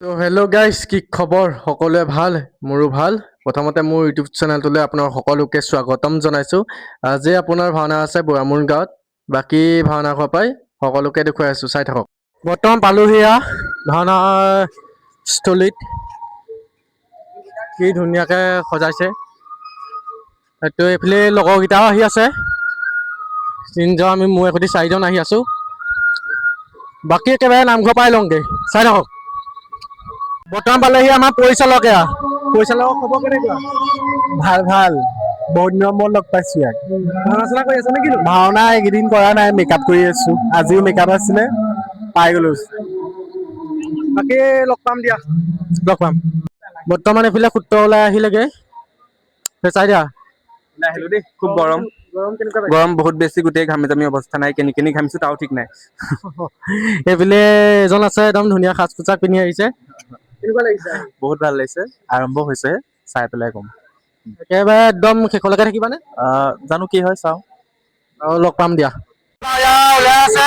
তো hello' guys, কি খবৰ? সকলোৱে ভাল? মোৰো ভাল। প্ৰথমতে মোৰ ইউটিউব চেনেলটোলৈ আপোনাৰ সকলোকে স্বাগতম জনাইছোঁ। আজি আপোনাৰ ভাওনা আছে বুঢ়ামুণ গাঁৱত। বাকী ভাওনা ঘৰ পৰাই সকলোকে দেখুৱাই আছোঁ, চাই থাকক। বৰ্তমান পালোহিয়া ভাওনা স্থলীত। কি ধুনীয়াকৈ সজাইছে। এইটো এইফালে লগৰকেইটাও আহি আছে। তিনিজন, আমি মোৰ সৈতে চাৰিজন আহি আছোঁ। বাকী একেবাৰে নামঘৰ পাই লওঁগৈ, চাই থাকক। বৰ্তমান পালেহি আমাৰ পৰিচালকে। পৰিচালকৰ খবৰ কেনেকুৱা? ভাল ভাল। বহুত দিনৰ মূৰত লগ পাইছো ইয়াক। ভাওনা চাওনা কৰি আছে নেকি? ভাওনা এইকেইদিন কৰা নাই, মেকআপ কৰি আছো। আজিও মেকআপ আছিলে, পাই গলো। বাকী লগ পাম দিয়া, লগ পাম। বৰ্তমান এইফালে সূত্ৰ ওলাই আহিলেগে, চাই দিয়া। আহিলো দেই, খুব গৰম। কেনেকুৱা পাইছে? গৰম বহুত বেছি, গোটেই ঘামি জামি অৱস্থা নাই। কেনি ঘামিছো তাও ঠিক নাই। এইফালে এজন আছে, একদম ধুনীয়া সাজ পোছাক পিন্ধি আহিছে। কেনেকুৱা লাগিছে? বহুত ভাল লাগিছে। আৰম্ভ হৈছে, চাই পেলাই কম। একেবাৰে একদম শেষলৈকে থাকিবানে? জানো কি হয়, চাওঁ। আৰু লগ পাম দিয়া। ওলাই আছে,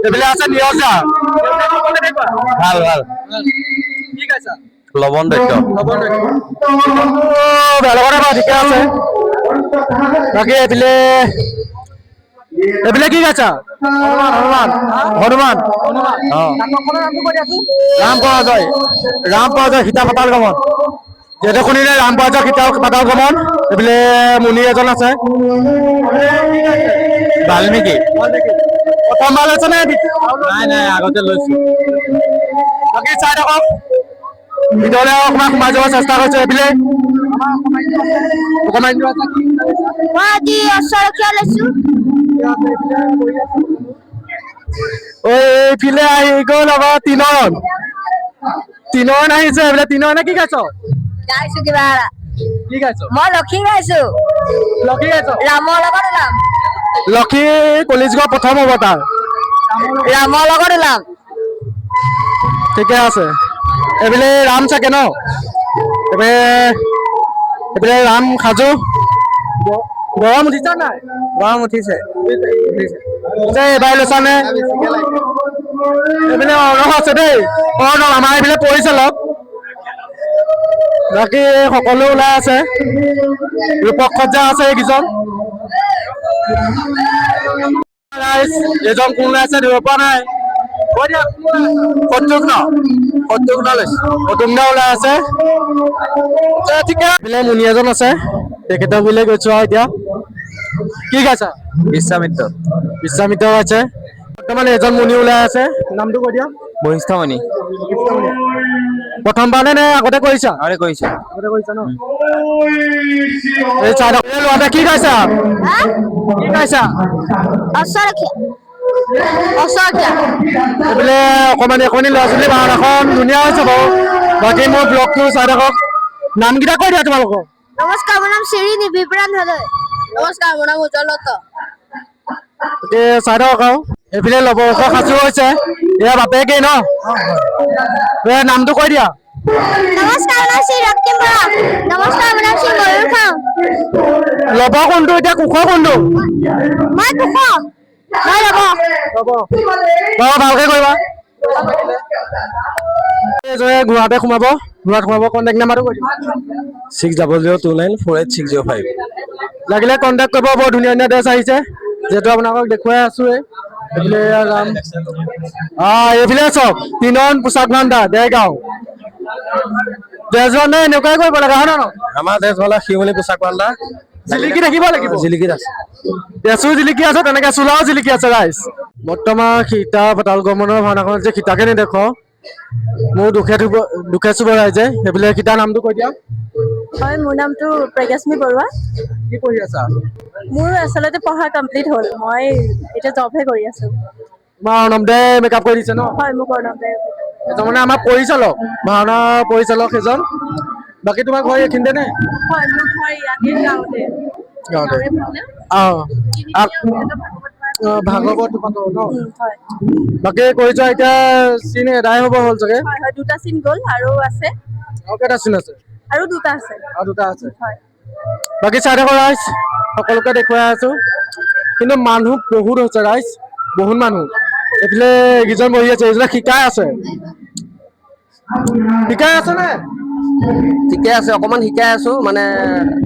এইফালে আছে নিৰজা। ভাল ভাল। কি গাইছা? লৱণ দত্ত। বেলেগতে বাৰু ঠিকে আছে। বাকী এইফালে কি গাইছা? হনুমান। ৰাম পৰাজয়, সীতা পাতাল গমন। যিহেতু শুনিলে ৰাম পৰাজয় সীতা পাতাল গমন। এইফালে মুনি এজন আছে। বাল্মীকি। প্ৰথমবাৰ লৈছে নে? নাই, আগতে লৈছো। বাকী চাই থাকক। ভিতৰলৈ অকণমান সোমাই যাব চেষ্টা কৰিছো। এইফালে মই আজি অশ্বৰখীয়া লৈছো। এইফালে আহি গ'ল আমাৰ তিনয়ন আহিছে। এইফালে তিনয়নে কি গাইছ? গাইছো কিবা এটা। কি গাইছ? মই লক্ষী গাইছো। লক্ষী গাইছ? ৰামৰ লগত ওলাম। লক্ষী কলিযুগৰ প্ৰথম অৱতাৰ। ৰামৰ লগত ওলাম। ঠিকে আছে। এইফালে ৰাম চাগে ন? এইফালে ৰাম সাজু। গৰম উঠিছে নাই? গৰম উঠিছে। এইবাৰ লৈছা নে? এইপিনে অৰ্ণৱ আছে দেই। অৰ্ণৱ আমাৰ এইফালে পৰিচালক। বাকী সকলো ওলাই আছে। ৰূপক সজ্জা আছে এইকেইজন। এইজন কোন ওলাইছে ধৰিব পৰা নাই। শত্ৰুঘ্ন ওলাই আছে। এইফালে মুনি এজন আছে, তেখেতক বুলে গৈছো আৰু এতিয়া। কি গাইছা? বিশ্বামিত্ৰ গাইছে। বৰ্তমান এজন মুনি ওলাই আছে, নামটো কৈ দিয়া। বশিষ্ঠমণি। প্ৰথমবাৰ নে আগতে কৰিছা? আগতে কৰিছো। আগতে কৰিছা ন? এই ল'ৰাটোৱে কি গাইছা? কি গাইছা? অশ্বৰখীয়া। এইফালে অকণি ল'ৰা ছোৱালী ভাওনাখন ধুনীয়া হৈছে বাৰু। বাকী মোৰ ব্লগটো চাই থাকক। নামকেইটা কৈ দিয়া তোমালোকৰ। নমস্কাৰ, মোৰ নাম শিৰিনী বিভ্ৰান্ত হলৈ। নমস্কাৰ, মোৰ নাম উজ্জ্বল দত্ত। চাই থাকক আৰু। এইফালে লৱকুশ সাজু হৈছে। এয়া বাপেকেই ন? নামটো কৈ দিয়া। নমস্কাৰ, মোৰ নাম শ্ৰী ৰক্তিম বৰা। নমস্কাৰ, মোৰ নাম শ্ৰী ময়ূৰ খাও। লৱ কোনটো, এতিয়া কুশ কোনটো? মই কুশ। মই লৱ। বাৰু ভালকে কৰিবা। গুৱাহাটী সোমাব। কণ্টেক্ট নাম্বাৰটো কৈ দিবা। 6002948605। লাগিলে কণ্টেক্ট কৰিব। বৰ ধুনীয়া ধুনীয়া ড্ৰেছ আহিছে, যিহেতু আপোনালোকক দেখুৱাই আছোৱে। এইফালে চাওক, তিনয়ন পোচাক ভাণ্ডাৰ, দেৰগাঁও। ড্ৰেছযোৰ নে এনেকুৱাই কৰিব লাগে, হয় নে নহয়? আমাৰ দেশ হলা শিউলি পোচাক ভাণ্ডাৰ। জিলিকি থাকিব লাগিব। জিলিকিত আছে। ড্ৰেছো জিলিকি আছে, তেনেকে চোলাও জিলিকি আছে ৰাইজ। বৰ্তমান সীতা পাতাল গমনৰ ভাওনাখনত যে সীতাকে নেদেখাও, মোৰ দুখে চুব ৰাইজে। সেইফালে সীতাৰ নামটো কৈ দিয়া। হয়, মোৰ নামটো প্ৰজ্ঞাস্মী বৰুৱা। কি পঢ়ি আছা? মোৰ আচলতে পঢ়া কমপ্লিট হ'ল। মই এতিয়া জবহে কৰি আছো। তোমাৰ অৰ্ণৱদে মেকআপ কৰি দিছে ন? হয়, মোক অৰ্ণৱ দাই। এজন মানে আমাৰ পৰিচালক, ভাওনা পৰিচালক এজন। বাকী তোমাৰ ঘৰ এইখিনিতে নে? হয়, মোৰ ঘৰ ইয়াতে, গাঁৱতে। গাঁৱতে। গাঁৱৰে ভাওনা। ভাগৱত পাতো ন? হয়। বাকী কৰি যোৱা এতিয়া চিন এদাই হ'ব হ'ল চাগে? হয়, দুটা চিন গ'ল আৰু আছে। আৰু কেইটা চিন আছে? আৰু দুটা আছে। হয়। বাকী চাই থাকক ৰাইজ, সকলোকে দেখুৱাই আছো। কিন্তু মানুহ বহুত হৈছে ৰাইজ, বহুত মানুহ। এইফালে এইকেইজন বহি আছে, এইজনে শিকাই আছে। শিকাই আছে নে? ঠিকে আছে, অকমান শিকাই আছো মানে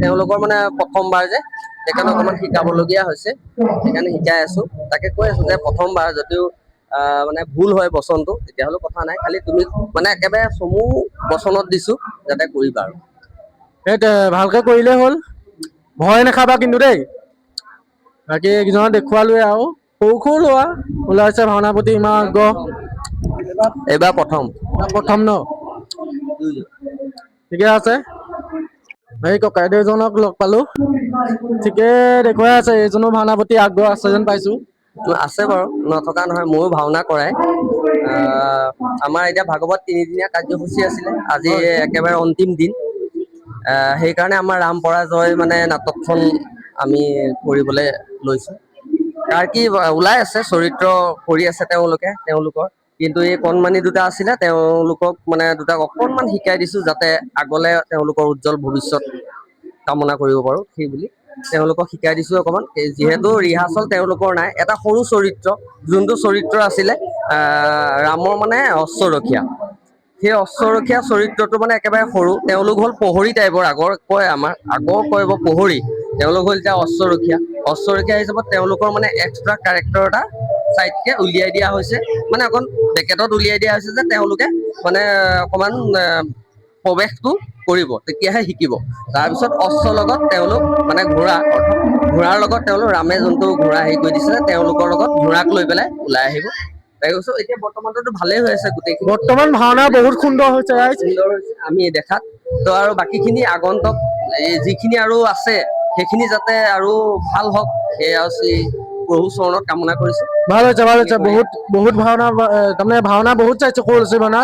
তেওঁলোকৰ মানে প্ৰথমবাৰ যে সেইকাৰণে অকমান শিকাবলগীয়া হৈছে, সেইকাৰণে শিকাই আছো। তাকে কৈ আছো যে প্ৰথমবাৰ যদিও মানে ভুল হয় বচনটো তেতিয়াহ'লে কথা নাই, খালি তুমি মানে একেবাৰে চমু বচনত দিছো যাতে কৰিবা আৰু। সেইটো ভালকে কৰিলেই হ'ল, ভয় নাখাবা কিন্তু দেই। বাকী এইকেইজনক দেখুৱালোৱে আৰু সৰু সৰু ল'ৰা ওলাইছে ভাওনাৰ প্ৰতি ইমান আগ্ৰহ। এইবাৰ প্ৰথম প্ৰথম ন? ঠিকে আছে। এই ককাইদেউজনক লগ পালো, ঠিকে দেখুৱাই আছে, এইজনো ভাওনাৰ প্ৰতি আগ্ৰহ আছে যেন পাইছো। আছে বাৰু, নথকা নহয়, ময়ো ভাওনা কৰাই। আমাৰ এতিয়া ভাগৱত 3দিনীয়া কাৰ্যসূচী আছিলে, আজি একেবাৰে অন্তিম দিন। সেইকাৰণে আমাৰ ৰাম পৰাজয় মানে নাটকখন আমি কৰিবলৈ লৈছো। তাৰ কি ওলাই আছে চৰিত্ৰ কৰি আছে তেওঁলোকৰ, কিন্তু এই কণমানি দুটা আছিলে তেওঁলোকক মানে দুটাক অকনমান শিকাই দিছো যাতে আগলে তেওঁলোকৰ উজ্জ্বল ভৱিষ্যত কামনা কৰিব পাৰো, সেই বুলি তেওঁলোকক শিকাই দিছো অকমান। যিহেতু ৰিহাৰ্চল তেওঁলোকৰ নাই, এটা সৰু চৰিত্ৰ যোনটো চৰিত্ৰ আছিলে ৰামৰ মানে অশ্বৰখীয়া, সেই অশ্বৰখীয়া চৰিত্ৰটো মানে একেবাৰে সৰু, তেওঁলোক হ'ল প্ৰহৰী টাইপৰ, আগৰ কয় প্ৰহৰী, তেওঁলোক হ'ল এতিয়া অশ্বৰখীয়া হিচাপত তেওঁলোকৰ মানে এক্সট্ৰা কেৰেক্টাৰ এটা চাইডকে উলিয়াই দিয়া হৈছে, মানে অকণ পেকেটত উলিয়াই দিয়া হৈছে যে তেওঁলোকে মানে অকমান প্ৰৱেশটো কৰিব তেতিয়াহে শিকিব। তাৰপিছত অশ্বৰ লগত তেওঁলোক মানে ঘোঁৰাৰ লগত তেওঁলোক ৰামে যোনটো ঘোঁৰা হেৰি কৰি দিছিলে তেওঁলোকৰ লগত ঘোঁৰাক লৈ পেলাই ওলাই আহিব। তাৰপিছত এতিয়া বৰ্তমানতো ভালেই হৈ আছে গোটেইখিনি, বৰ্তমান ভাওনা বহুত সুন্দৰ হৈছে আমি দেখাত। তো আৰু বাকীখিনি আগন্তক যিখিনি আৰু আছে সেইখিনি যাতে আৰু ভাল হওক, সেয়া শ্ৰী প্ৰভু চৰণত কামনা কৰিছো। ভাল হৈছে ভাল হৈছে, বহুত ভাওনা তাৰমানে ভাওনা বহুত চাইছো সৰু ল'ৰা ভাওনা,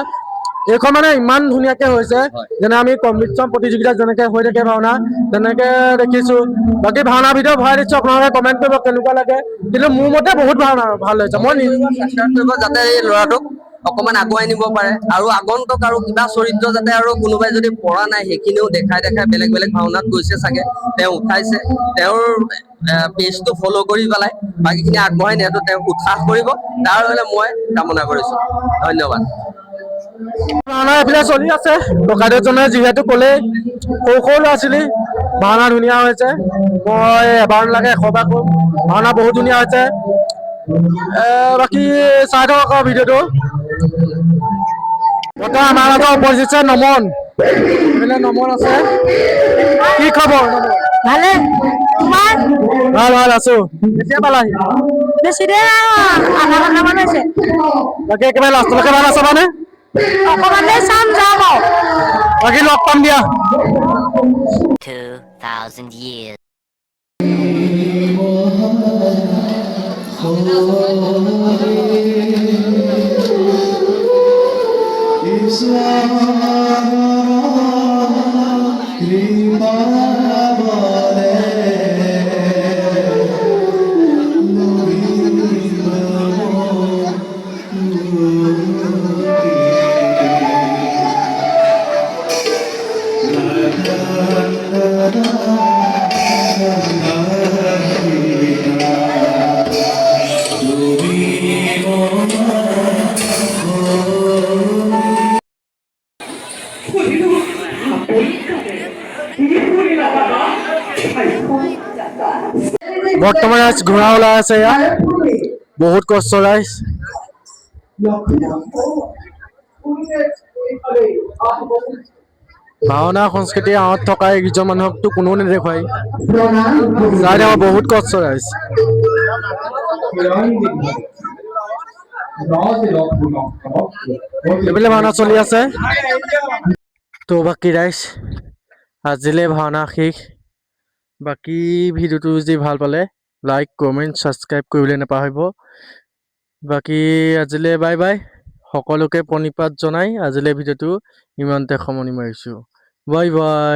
এইখন মানে ইমান ধুনীয়াকে হৈছে, যেনে আমি কম্পিটিশ্যন প্ৰতিযোগিতাত যেনেকে হৈ থাকে ভাওনা তেনেকে দেখিছো। বাকী ভাওনাৰ ভিডিঅ' ভৰাই দিছো, আপোনালোকে কমেণ্ট কৰিব কেনেকুৱা লাগে, কিন্তু মোৰ মতে বহুত ভাওনা ভাল হৈছে। মই চেষ্টা কৰিব যাতে এই ল'ৰাটোক অকমান আগুৱাই নিব পাৰে, আৰু আগন্তক আৰু কিবা চৰিত্ৰ যাতে আৰু কোনোবাই যদি পৰা নাই সেইখিনিও দেখাই বেলেগ বেলেগ ভাওনাত গৈছে চাগে, তেওঁ উঠাইছে, তেওঁৰ পেজটো ফ'ল' কৰি পেলাই বাকীখিনি আগবঢ়াই নিয়াটো তেওঁক উৎসাহ কৰিব, তাৰ বাবে মই কামনা কৰিছো। ধন্যবাদ। ভাওনা এইফালে চলি আছে, ককাইদেউজনে যিহেতু ক'লেই সৰু সৰু ল'ৰা ছোৱালী, ভাওনা ধুনীয়া হৈছে, মই এবাৰ নালাগে 100 বাৰ কম, ভাওনা বহুত ধুনীয়া হৈছে। বাকী চাই থাকক আকৌ ভিডিঅ'টো। বৰ্তমান আমাৰ লগত উপস্থিত আছে নমন, এইফালে নমন আছে। কি খবৰ নমন? ভালে, তোমাৰ? ভাল ভাল আছো। কেতিয়া পালাহি? বেছি দেৰি আধা ঘণ্টামান হৈছে। বাকী একেবাৰে লাষ্টলৈকে ভাওনা চাবানে? অকমান দেৰি চাম, যাম আৰু। বাকী লগ পাম দিয়া। 2,000 years. বৰ্তমান ৰাইজ ঘোঁৰা ওলাই আছে, ইয়াত বহুত কষ্ট ৰাইজ। ভাওনা সংস্কৃতিৰ আঁৰত থকা এইকেইজন মানুহকতো কোনেও নেদেখুৱাই, চাই থাকক বহুত কষ্ট ৰাইজ। এইফালে ভাওনা চলি আছে। তো বাকী ৰাইজ আজিলৈ ভাওনা শেষ। বাকী ভিডিঅ'টো যদি ভাল পালে লাইক কমেণ্ট ছাবস্ক্ৰাইব কৰিবলৈ নাপাহৰিব। বাকী আজিলৈ বাই বাই, সকলোকে প্ৰণিপাত জনাই আজিলৈ ভিডিঅ'টো ইমানতে সামৰণি মাৰিছোঁ। Bye bye.